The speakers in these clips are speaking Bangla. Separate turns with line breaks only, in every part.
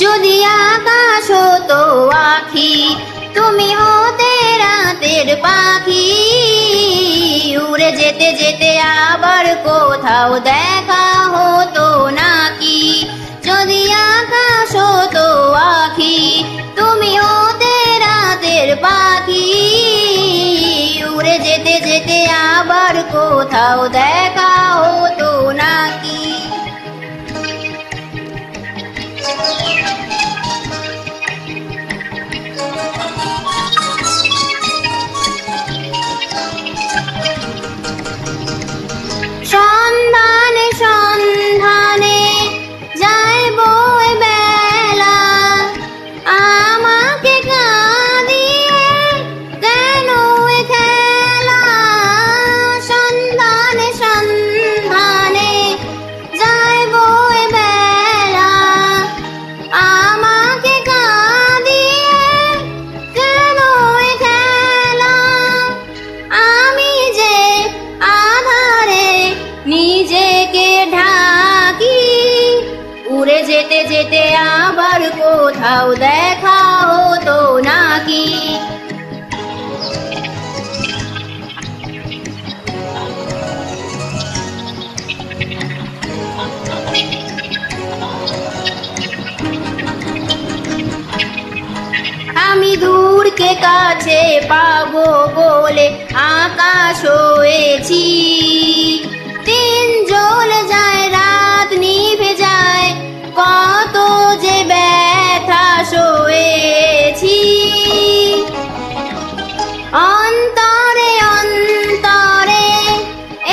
যদি আকাশ হতো আখি, তুমি হতে রাতের পাখি, উড়ে যেতে যেতে আবার কোথাও দেখা হতো নাকি। যদি আকাশ হতো আখি, তুমি হতে রাতের পাখি, উড়ে যেতে যেতে আবার কোথাও দেখা হতো নাকি। সন্ধানে সন্ধানে যায় বই বেলা, আমাকে কাঁদিয়ে কেন এ খেলা। সন্ধানে সন্ধানে যায় বই বেলা, আমাকে কাঁদিয়ে কেন এ খেলা। আমি যে আধারে নিজেকে ঢাকি, উড়ে যেতে যেতে আবার কোথাও দেখা হতো নাকি। আমি দূরকে কাছে পাবো বলে আকাশ হয়েছি, দিন জ্বলে যায় রাত নিভে যায়, কত যে ব্যথা সয়েছি। অন্তরে অন্তরে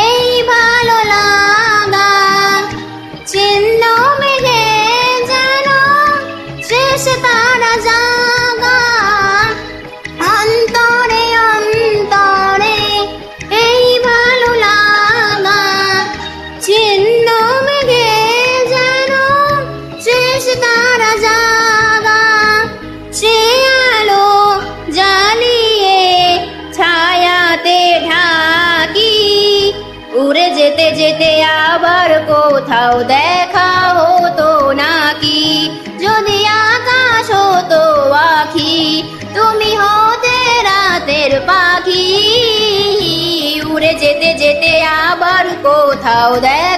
এই ভালো লাগা, ছিন্ন মেঘে যেন শেষ তারা জাগা। অন্তরে অন্তরে এই ভালো লাগা, ছিন্ন মেঘে যেন শেষ তারা জাগা। সে আলো জ্বালিয়ে ছায়াতে ঢাকি, উড়ে যেতে যেতে আবার কোথাও দেখা হতো নাকি। যদি আকাশ হতো আখি, তুমি হতে রাতের পাখি, উড়ে যেতে যেতে আবার কোথাও দেখা